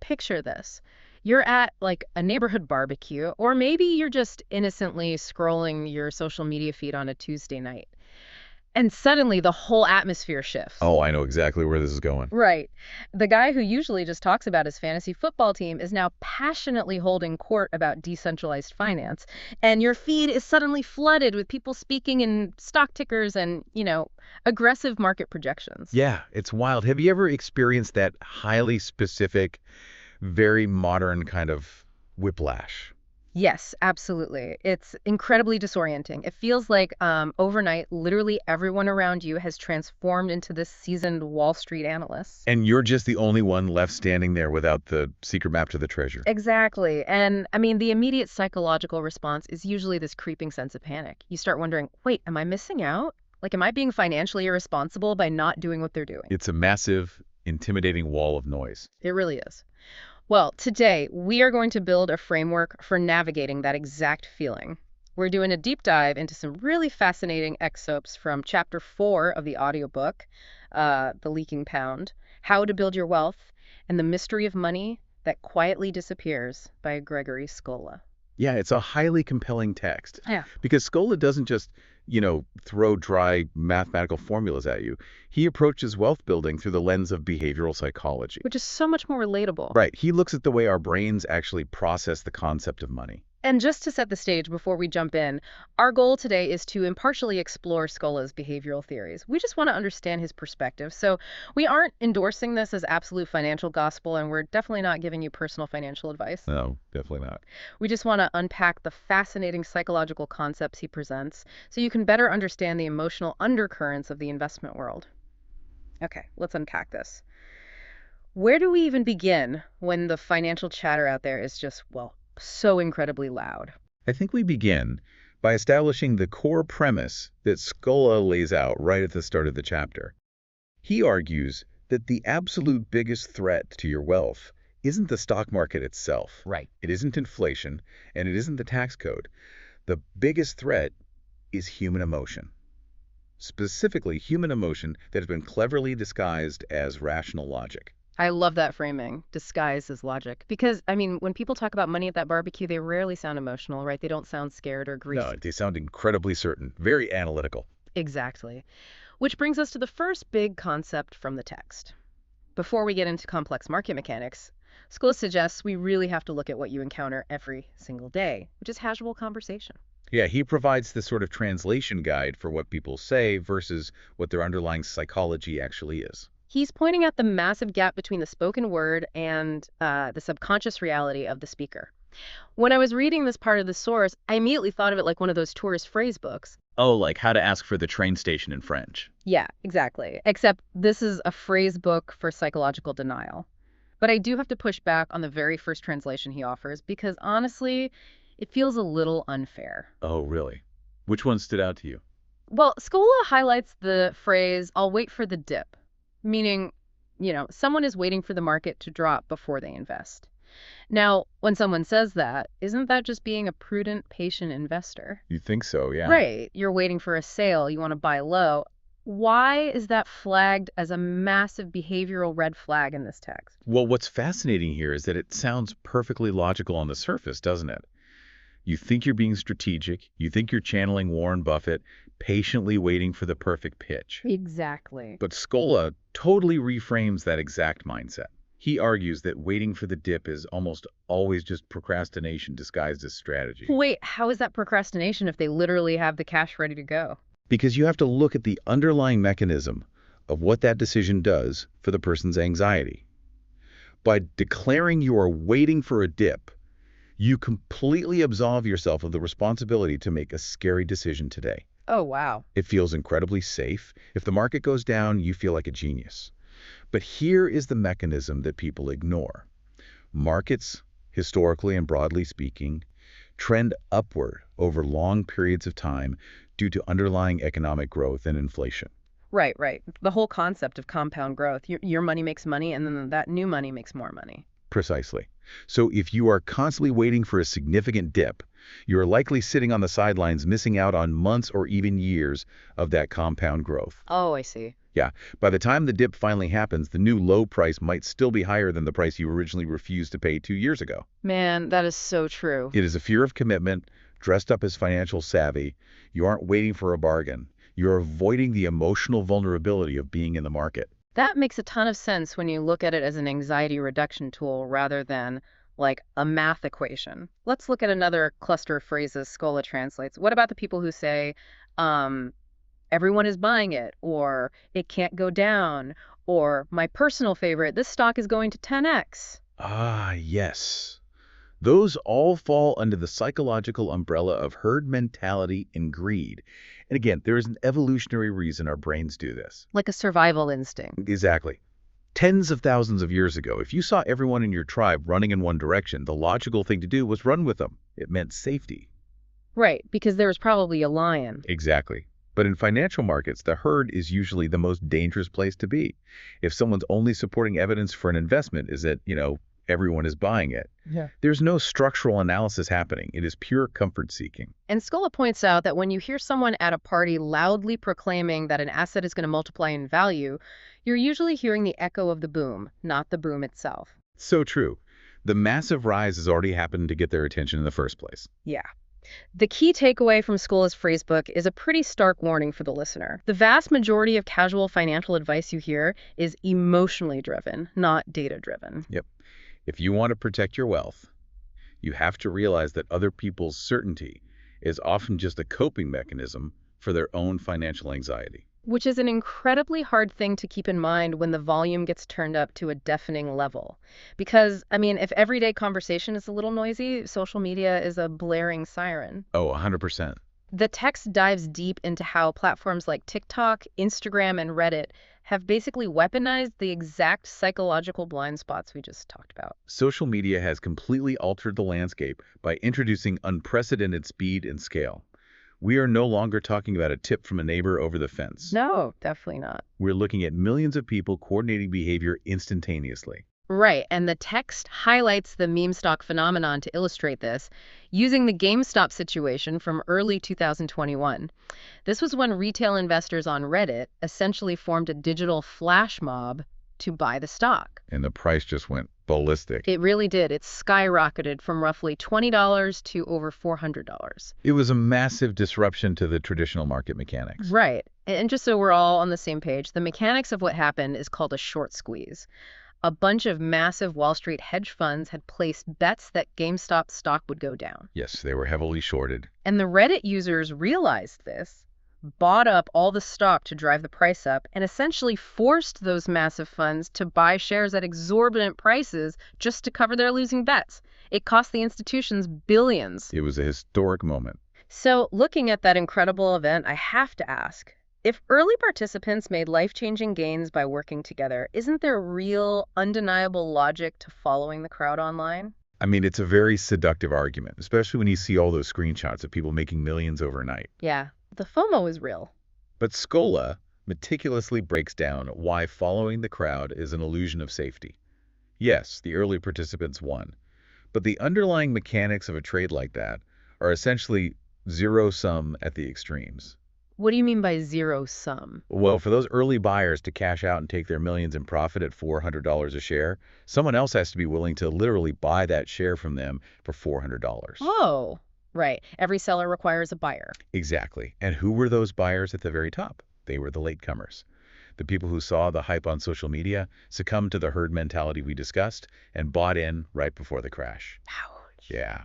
Picture this. You're at like a neighborhood barbecue, or maybe you're just innocently scrolling your social media feed on a Tuesday night. And suddenly the whole atmosphere shifts. Oh, I know exactly where this is going. Right. The guy who usually just talks about his fantasy football team is now passionately holding court about decentralized finance. And your feed is suddenly flooded with people speaking in stock tickers and, aggressive market projections. Yeah, it's wild. Have you ever experienced that highly specific, very modern kind of whiplash? Yes, absolutely. It's incredibly disorienting. It feels like overnight, literally everyone around you has transformed into this seasoned Wall Street analyst. And you're just the only one left standing there without the secret map to the treasure. Exactly. And I mean, the immediate psychological response is usually this creeping sense of panic. You start wondering, wait, am I missing out? Like, am I being financially irresponsible by not doing what they're doing? It's a massive, intimidating wall of noise. It really is. Well, today we are going to build a framework for navigating that exact feeling. We're doing a deep dive into some really fascinating excerpts from Chapter 4 of the audiobook, The Leaking Pound, How to Build Your Wealth, and the Mystery of Money That Quietly Disappears by Gregory Scola. Yeah, it's a highly compelling text. Yeah. Because Scola doesn't just, throw dry mathematical formulas at you. He approaches wealth building through the lens of behavioral psychology. Which is so much more relatable. Right. He looks at the way our brains actually process the concept of money. And just to set the stage before we jump in, our goal today is to impartially explore Scola's behavioral theories. We just want to understand his perspective. So we aren't endorsing this as absolute financial gospel, and we're definitely not giving you personal financial advice. No, definitely not. We just want to unpack the fascinating psychological concepts he presents so you can better understand the emotional undercurrents of the investment world. Okay, let's unpack this. Where do we even begin when the financial chatter out there is just, well, so incredibly loud? I think we begin by establishing the core premise that Scola lays out right at the start of the chapter. He argues that the absolute biggest threat to your wealth isn't the stock market itself. Right. It isn't inflation, and it isn't the tax code. The biggest threat is human emotion. Specifically, human emotion that has been cleverly disguised as rational logic. I love that framing, disguised as logic. Because, I mean, when people talk about money at that barbecue, they rarely sound emotional, right? They don't sound scared or grief. No, they sound incredibly certain, very analytical. Exactly. Which brings us to the first big concept from the text. Before we get into complex market mechanics, School suggests we really have to look at what you encounter every single day, which is casual conversation. Yeah, he provides this sort of translation guide for what people say versus what their underlying psychology actually is. He's pointing out the massive gap between the spoken word and the subconscious reality of the speaker. When I was reading this part of the source, I immediately thought of it like one of those tourist phrase books. Oh, like how to ask for the train station in French. Yeah, exactly. Except this is a phrase book for psychological denial. But I do have to push back on the very first translation he offers because honestly, it feels a little unfair. Oh, really? Which one stood out to you? Well, Scola highlights the phrase, I'll wait for the dip, meaning, someone is waiting for the market to drop before they invest. Now, when someone says that, isn't that just being a prudent, patient investor? You think so, yeah. Right. You're waiting for a sale. You want to buy low. Why is that flagged as a massive behavioral red flag in this text? Well, what's fascinating here is that it sounds perfectly logical on the surface, doesn't it? You think you're being strategic. You think you're channeling Warren Buffett, patiently waiting for the perfect pitch. Exactly. But Scola totally reframes that exact mindset. He argues that waiting for the dip is almost always just procrastination disguised as strategy. Wait, how is that procrastination if they literally have the cash ready to go? Because you have to look at the underlying mechanism of what that decision does for the person's anxiety. By declaring you are waiting for a dip, you completely absolve yourself of the responsibility to make a scary decision today. Oh, wow. It feels incredibly safe. If the market goes down, you feel like a genius. But here is the mechanism that people ignore. Markets, historically and broadly speaking, trend upward over long periods of time due to underlying economic growth and inflation. Right, right. The whole concept of compound growth. Your money makes money, and then that new money makes more money. Precisely. So if you are constantly waiting for a significant dip, You're likely sitting on the sidelines missing out on months or even years of that compound growth. Oh, I see. Yeah, by the time the dip finally happens, the new low price might still be higher than the price you originally refused to pay 2 years ago. Man, that is so true. It is a fear of commitment, dressed up as financial savvy. You aren't waiting for a bargain. You're avoiding the emotional vulnerability of being in the market. That makes a ton of sense when you look at it as an anxiety reduction tool rather than like a math equation. Let's look at another cluster of phrases Scola translates. What about the people who say, um, everyone is buying it, or it can't go down, or my personal favorite, this stock is going to 10x? Ah, yes. Those all fall under the psychological umbrella of herd mentality and greed. And again, there is an evolutionary reason our brains do this. Like a survival instinct. Exactly. Tens of thousands of years ago, if you saw everyone in your tribe running in one direction, the logical thing to do was run with them. It meant safety. Right, because there was probably a lion. Exactly. But in financial markets, the herd is usually the most dangerous place to be. If someone's only supporting evidence for an investment is that, everyone is buying it, Yeah. there's no structural analysis happening. It is pure comfort seeking. And Scola points out that when you hear someone at a party loudly proclaiming that an asset is going to multiply in value, you're usually hearing the echo of the boom, not the boom itself. So true. The massive rise has already happened to get their attention in the first place. Yeah. The key takeaway from Scola's phrasebook is a pretty stark warning for the listener. The vast majority of casual financial advice you hear is emotionally driven, not data driven. Yep. If you want to protect your wealth, you have to realize that other people's certainty is often just a coping mechanism for their own financial anxiety. Which is an incredibly hard thing to keep in mind when the volume gets turned up to a deafening level. Because, if everyday conversation is a little noisy, social media is a blaring siren. Oh, 100%. The text dives deep into how platforms like TikTok, Instagram, and Reddit have basically weaponized the exact psychological blind spots we just talked about. Social media has completely altered the landscape by introducing unprecedented speed and scale. We are no longer talking about a tip from a neighbor over the fence. No, definitely not. We're looking at millions of people coordinating behavior instantaneously. Right, and the text highlights the meme stock phenomenon to illustrate this, using the GameStop situation from early 2021. This was when retail investors on Reddit essentially formed a digital flash mob to buy the stock. And the price just went ballistic. It really did. It skyrocketed from roughly $20 to over $400. It was a massive disruption to the traditional market mechanics. Right, and just so we're all on the same page, the mechanics of what happened is called a short squeeze. A bunch of massive Wall Street hedge funds had placed bets that GameStop stock would go down. Yes, they were heavily shorted. And the Reddit users realized this, bought up all the stock to drive the price up, and essentially forced those massive funds to buy shares at exorbitant prices just to cover their losing bets. It cost the institutions billions. It was a historic moment. So, looking at that incredible event, I have to ask, if early participants made life-changing gains by working together, isn't there real, undeniable logic to following the crowd online? It's a very seductive argument, especially when you see all those screenshots of people making millions overnight. Yeah, the FOMO is real. But Scola meticulously breaks down why following the crowd is an illusion of safety. Yes, the early participants won, but the underlying mechanics of a trade like that are essentially zero-sum at the extremes. What do you mean by zero sum? Well, for those early buyers to cash out and take their millions in profit at $400 a share, someone else has to be willing to literally buy that share from them for $400. Oh, right. Every seller requires a buyer. Exactly. And who were those buyers at the very top? They were the latecomers. The people who saw the hype on social media, succumbed to the herd mentality we discussed, and bought in right before the crash. Ouch. Yeah.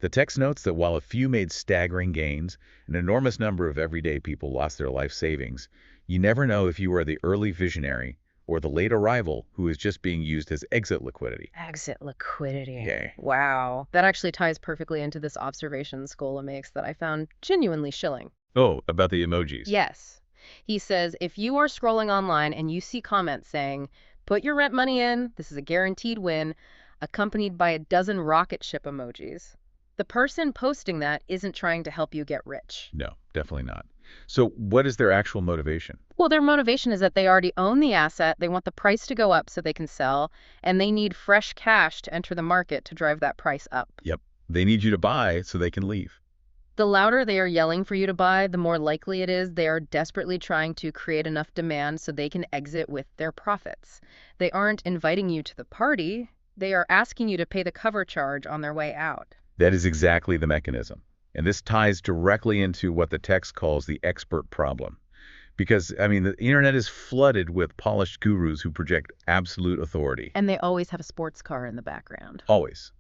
The text notes that while a few made staggering gains, an enormous number of everyday people lost their life savings. You never know if you are the early visionary or the late arrival who is just being used as exit liquidity. Exit liquidity. Yeah. Wow. That actually ties perfectly into this observation Scola makes that I found genuinely chilling. Oh, about the emojis. Yes. He says, if you are scrolling online and you see comments saying, put your rent money in, this is a guaranteed win, accompanied by a dozen rocket ship emojis, the person posting that isn't trying to help you get rich. No, definitely not. So what is their actual motivation? Well, their motivation is that they already own the asset, they want the price to go up so they can sell, and they need fresh cash to enter the market to drive that price up. Yep. They need you to buy so they can leave. The louder they are yelling for you to buy, the more likely it is they are desperately trying to create enough demand so they can exit with their profits. They aren't inviting you to the party, they are asking you to pay the cover charge on their way out. That is exactly the mechanism. And this ties directly into what the text calls the expert problem. Because, I mean, the internet is flooded with polished gurus who project absolute authority. And they always have a sports car in the background. Always.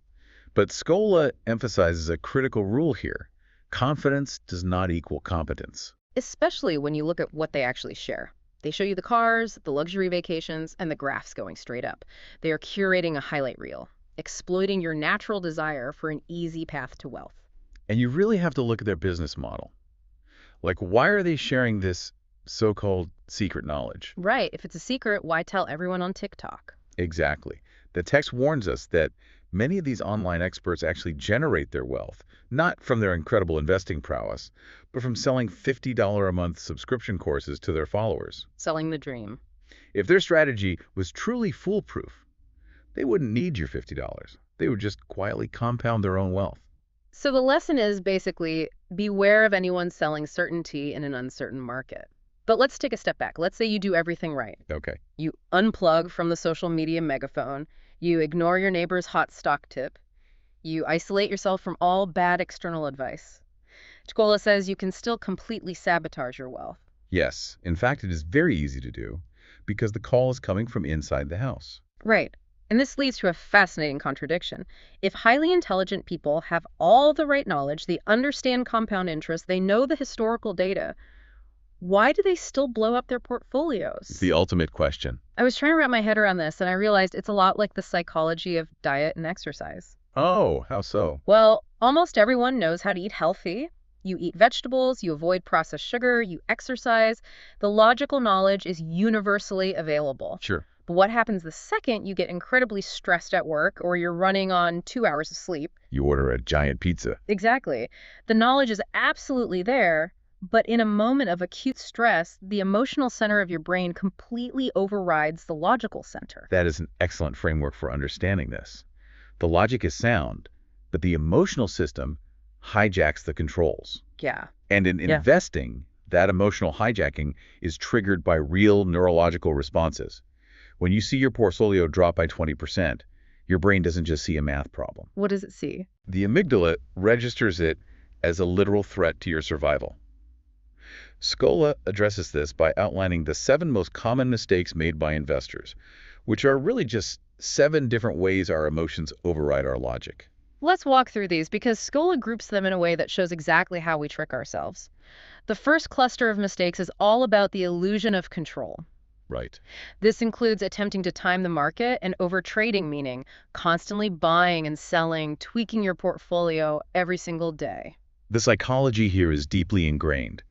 But Scola emphasizes a critical rule here. Confidence does not equal competence. Especially when you look at what they actually share. They show you the cars, the luxury vacations, and the graphs going straight up. They are curating a highlight reel, exploiting your natural desire for an easy path to wealth. And you really have to look at their business model. Like, why are they sharing this so-called secret knowledge? Right. If it's a secret, why tell everyone on TikTok? Exactly. The text warns us that many of these online experts actually generate their wealth, not from their incredible investing prowess, but from selling $50 a month subscription courses to their followers. Selling the dream. If their strategy was truly foolproof, they wouldn't need your $50. They would just quietly compound their own wealth. So the lesson is basically beware of anyone selling certainty in an uncertain market. But let's take a step back. Let's say you do everything right. Okay. You unplug from the social media megaphone. You ignore your neighbor's hot stock tip. You isolate yourself from all bad external advice. Tucola says you can still completely sabotage your wealth. Yes. In fact, it is very easy to do because the call is coming from inside the house. Right. And this leads to a fascinating contradiction. If highly intelligent people have all the right knowledge, they understand compound interest, they know the historical data, why do they still blow up their portfolios? The ultimate question. I was trying to wrap my head around this, and I realized it's a lot like the psychology of diet and exercise. Oh, how so? Well, almost everyone knows how to eat healthy. You eat vegetables, you avoid processed sugar, you exercise. The logical knowledge is universally available. Sure. But what happens the second you get incredibly stressed at work or you're running on 2 hours of sleep? You order a giant pizza. Exactly. The knowledge is absolutely there, but in a moment of acute stress, the emotional center of your brain completely overrides the logical center. That is an excellent framework for understanding this. The logic is sound, but the emotional system hijacks the controls. Yeah. And in investing, that emotional hijacking is triggered by real neurological responses. When you see your portfolio drop by 20%, your brain doesn't just see a math problem. What does it see? The amygdala registers it as a literal threat to your survival. Scola addresses this by outlining the 7 most common mistakes made by investors, which are really just 7 different ways our emotions override our logic. Let's walk through these because Scola groups them in a way that shows exactly how we trick ourselves. The first cluster of mistakes is all about the illusion of control. Right. This includes attempting to time the market and overtrading, meaning constantly buying and selling, tweaking your portfolio every single day. The psychology here is deeply ingrained.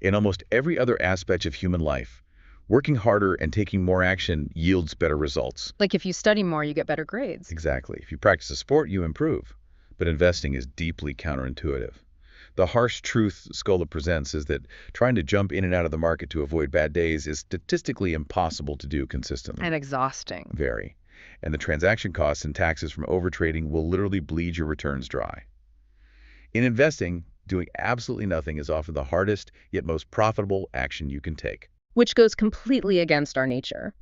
In almost every other aspect of human life, working harder and taking more action yields better results. Like if you study more, you get better grades. Exactly. If you practice a sport, you improve. But investing is deeply counterintuitive. The harsh truth Scola presents is that trying to jump in and out of the market to avoid bad days is statistically impossible to do consistently. And exhausting. Very. And the transaction costs and taxes from overtrading will literally bleed your returns dry. In investing, doing absolutely nothing is often the hardest yet most profitable action you can take. Which goes completely against our nature.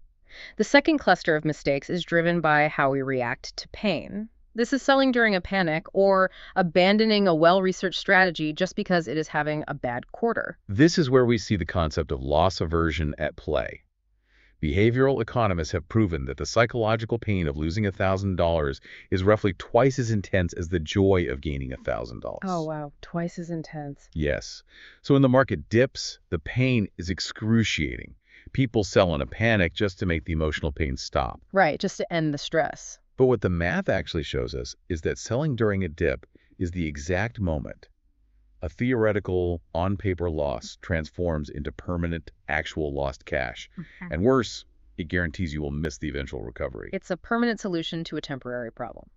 The second cluster of mistakes is driven by how we react to pain. This is selling during a panic or abandoning a well-researched strategy just because it is having a bad quarter. This is where we see the concept of loss aversion at play. Behavioral economists have proven that the psychological pain of losing $1,000 is roughly twice as intense as the joy of gaining $1,000. Oh, wow. Twice as intense. Yes. So when the market dips, the pain is excruciating. People sell in a panic just to make the emotional pain stop. Right, just to end the stress. But what the math actually shows us is that selling during a dip is the exact moment a theoretical, on-paper loss transforms into permanent, actual lost cash. And worse, it guarantees you will miss the eventual recovery. It's a permanent solution to a temporary problem.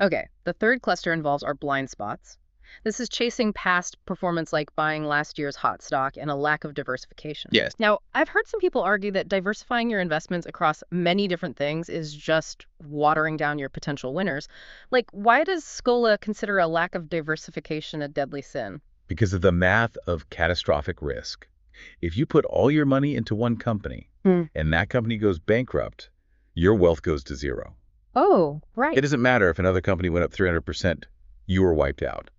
Okay, the third cluster involves our blind spots. This is chasing past performance like buying last year's hot stock and a lack of diversification. Yes. Now, I've heard some people argue that diversifying your investments across many different things is just watering down your potential winners. Like, why does Scola consider a lack of diversification a deadly sin? Because of the math of catastrophic risk. If you put all your money into one company and that company goes bankrupt, your wealth goes to zero. Oh, right. It doesn't matter if another company went up 300%, you were wiped out.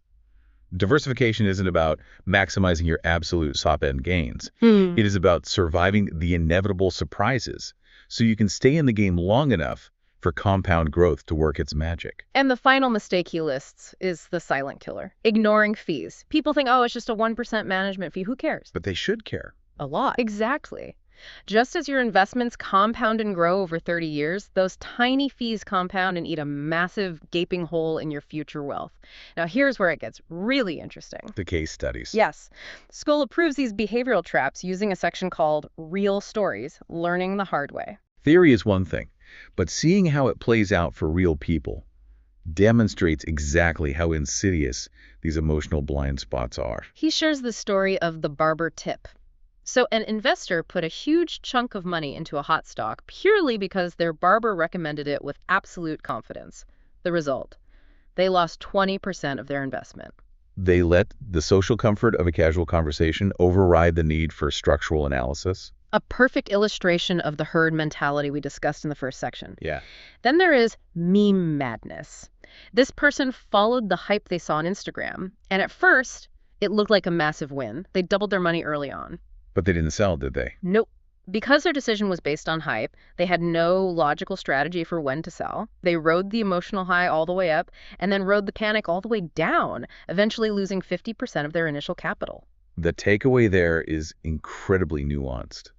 Diversification isn't about maximizing your absolute top-end gains. It is about surviving the inevitable surprises so you can stay in the game long enough for compound growth to work its magic. And the final mistake he lists is the silent killer, ignoring fees. People think, oh, it's just a 1% management fee. Who cares? But they should care. A lot. Exactly. Just as your investments compound and grow over 30 years, those tiny fees compound and eat a massive gaping hole in your future wealth. Now, here's where it gets really interesting. The case studies. Yes. Scola proves these behavioral traps using a section called Real Stories, Learning the Hard Way. Theory is one thing, but seeing how it plays out for real people demonstrates exactly how insidious these emotional blind spots are. He shares the story of the barber tip. So an investor put a huge chunk of money into a hot stock purely because their barber recommended it with absolute confidence. The result, they lost 20% of their investment. They let the social comfort of a casual conversation override the need for structural analysis. A perfect illustration of the herd mentality we discussed in the first section. Yeah. Then there is meme madness. This person followed the hype they saw on Instagram, and at first, it looked like a massive win. They doubled their money early on. But they didn't sell, did they? Nope. Because their decision was based on hype, they had no logical strategy for when to sell. They rode the emotional high all the way up and then rode the panic all the way down, eventually losing 50% of their initial capital. The takeaway there is incredibly nuanced.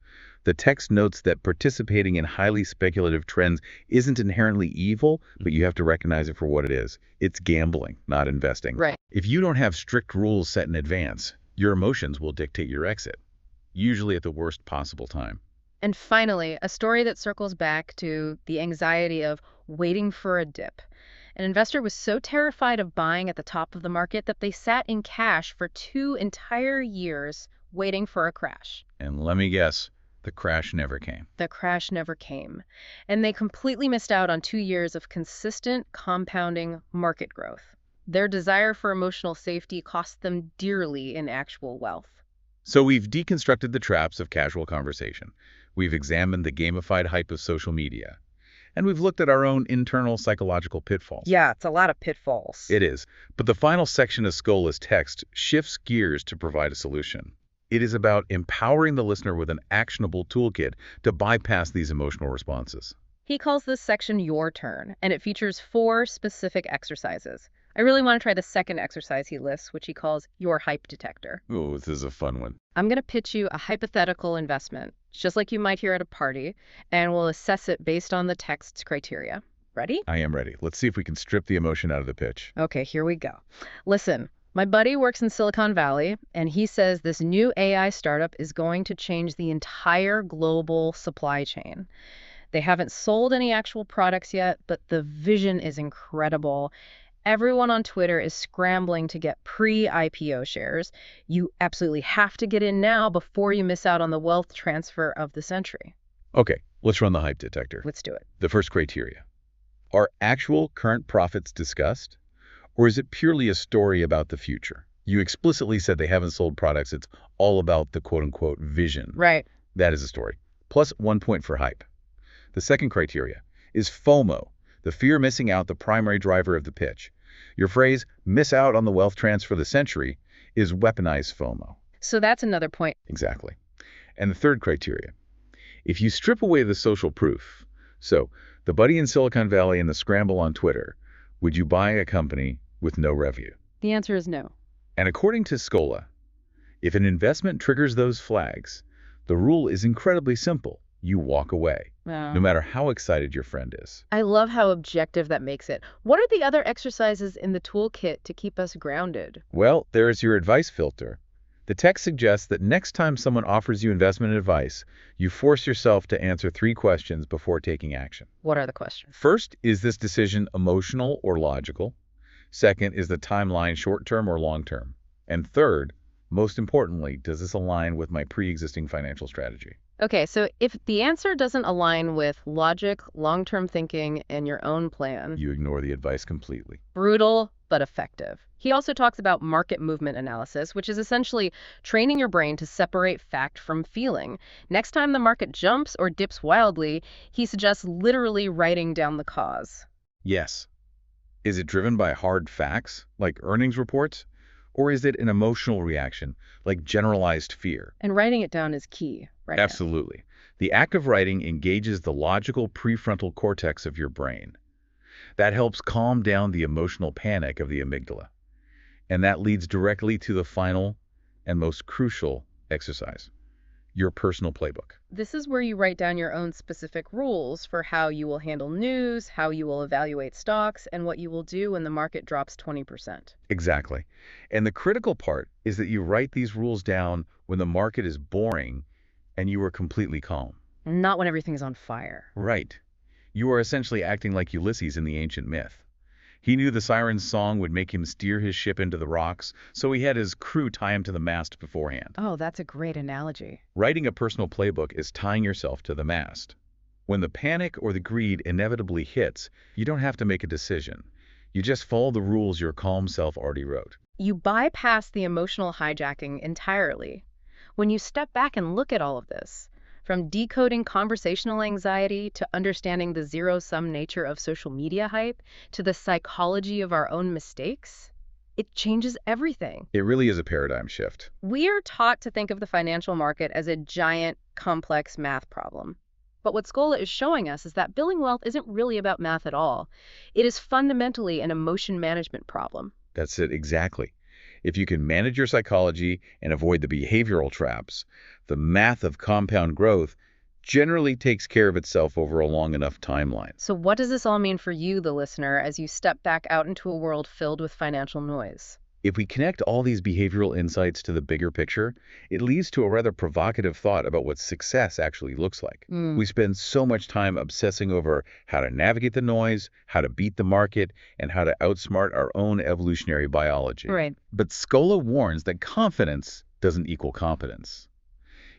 The text notes that participating in highly speculative trends isn't inherently evil, but you have to recognize it for what it is. It's gambling, not investing. Right. If you don't have strict rules set in advance, your emotions will dictate your exit, usually at the worst possible time. And finally, a story that circles back to the anxiety of waiting for a dip. An investor was so terrified of buying at the top of the market that they sat in cash for 2 entire years waiting for a crash. And let me guess, the crash never came. The crash never came. And they completely missed out on 2 years of consistent compounding market growth. Their desire for emotional safety cost them dearly in actual wealth. So we've deconstructed the traps of casual conversation. We've examined the gamified hype of social media. And we've looked at our own internal psychological pitfalls. Yeah, it's a lot of pitfalls. It is. But the final section of Scola's text shifts gears to provide a solution. It is about empowering the listener with an actionable toolkit to bypass these emotional responses. He calls this section Your Turn, and it features 4 specific exercises. I really want to try the second exercise he lists, which he calls Your Hype Detector. Oh, this is a fun one. I'm going to pitch you a hypothetical investment, just like you might hear at a party, and we'll assess it based on the text's criteria. Ready? I am ready. Let's see if we can strip the emotion out of the pitch. Okay, here we go. Listen, my buddy works in Silicon Valley, and he says this new AI startup is going to change the entire global supply chain. They haven't sold any actual products yet, but the vision is incredible. Everyone on Twitter is scrambling to get pre-IPO shares. You absolutely have to get in now before you miss out on the wealth transfer of the century. Okay, let's run the hype detector. Let's do it. The first criteria. Are actual current profits discussed? Or is it purely a story about the future? You explicitly said they haven't sold products. It's all about the quote-unquote vision. Right. That is a story. Plus 1 point for hype. The second criteria is FOMO, the fear of missing out, the primary driver of the pitch. Your phrase, miss out on the wealth transfer of the century, is weaponized FOMO. So that's another point. Exactly. And the third criteria. If you strip away the social proof, so the buddy in Silicon Valley and the scramble on Twitter, would you buy a company with no revenue? The answer is no. And according to Scola, if an investment triggers those flags, the rule is incredibly simple. You walk away, no matter how excited your friend is. I love how objective that makes it. What are the other exercises in the toolkit to keep us grounded? Well, there is your advice filter. The text suggests that next time someone offers you investment advice, you force yourself to answer 3 questions before taking action. What are the questions? First, is this decision emotional or logical? Second, is the timeline short-term or long-term? And third, most importantly, does this align with my pre-existing financial strategy? Okay, so if the answer doesn't align with logic, long-term thinking, and your own plan, You ignore the advice completely. brutal but effective. He also talks about market movement analysis, which is essentially training your brain to separate fact from feeling. Next time the market jumps or dips wildly, he suggests literally writing down the cause. Yes. Is it driven by hard facts, like earnings reports? Or is it an emotional reaction, like generalized fear? And writing it down is key, right? Absolutely. The act of writing engages the logical prefrontal cortex of your brain. That helps calm down the emotional panic of the amygdala. And that leads directly to the final and most crucial exercise, your personal playbook. This is where you write down your own specific rules for how you will handle news, how you will evaluate stocks, and what you will do when the market drops 20%. Exactly. And the critical part is that you write these rules down when the market is boring and you are completely calm. Not when everything's on fire. Right. You are essentially acting like Ulysses in the ancient myth. He knew the siren's song would make him steer his ship into the rocks, so he had his crew tie him to the mast beforehand. Oh, that's a great analogy. Writing a personal playbook is tying yourself to the mast. When the panic or the greed inevitably hits, you don't have to make a decision. You just follow the rules your calm self already wrote. You bypass the emotional hijacking entirely. When you step back and look at all of this, from decoding conversational anxiety to understanding the zero-sum nature of social media hype to the psychology of our own mistakes, it changes everything. It really is a paradigm shift. We are taught to think of the financial market as a giant, complex math problem. But what Scola is showing us is that building wealth isn't really about math at all. It is fundamentally an emotion management problem. That's it exactly. If you can manage your psychology and avoid the behavioral traps, the math of compound growth generally takes care of itself over a long enough timeline. So what does this all mean for you, the listener, as you step back out into a world filled with financial noise? If we connect all these behavioral insights to the bigger picture, it leads to a rather provocative thought about what success actually looks like. We spend so much time obsessing over how to navigate the noise, how to beat the market, and how to outsmart our own evolutionary biology. Right. But Scola warns that confidence doesn't equal competence.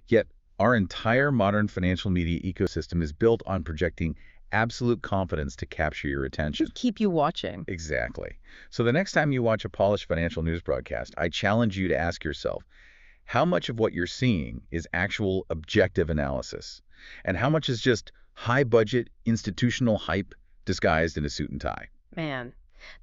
Yet, our entire modern financial media ecosystem is built on projecting absolute confidence to capture your attention. Keep you watching. Exactly. So the next time you watch a polished financial news broadcast, I challenge you to ask yourself, how much of what you're seeing is actual objective analysis? And how much is just high-budget institutional hype disguised in a suit and tie? Man,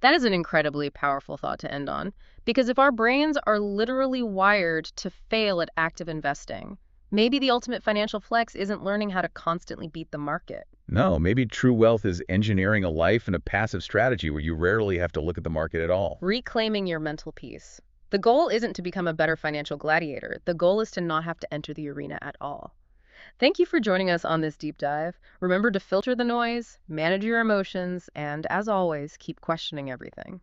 that is an incredibly powerful thought to end on. Because if our brains are literally wired to fail at active investing, maybe the ultimate financial flex isn't learning how to constantly beat the market. No, maybe true wealth is engineering a life and a passive strategy where you rarely have to look at the market at all. Reclaiming your mental peace. The goal isn't to become a better financial gladiator. The goal is to not have to enter the arena at all. Thank you for joining us on this deep dive. Remember to filter the noise, manage your emotions, and as always, keep questioning everything.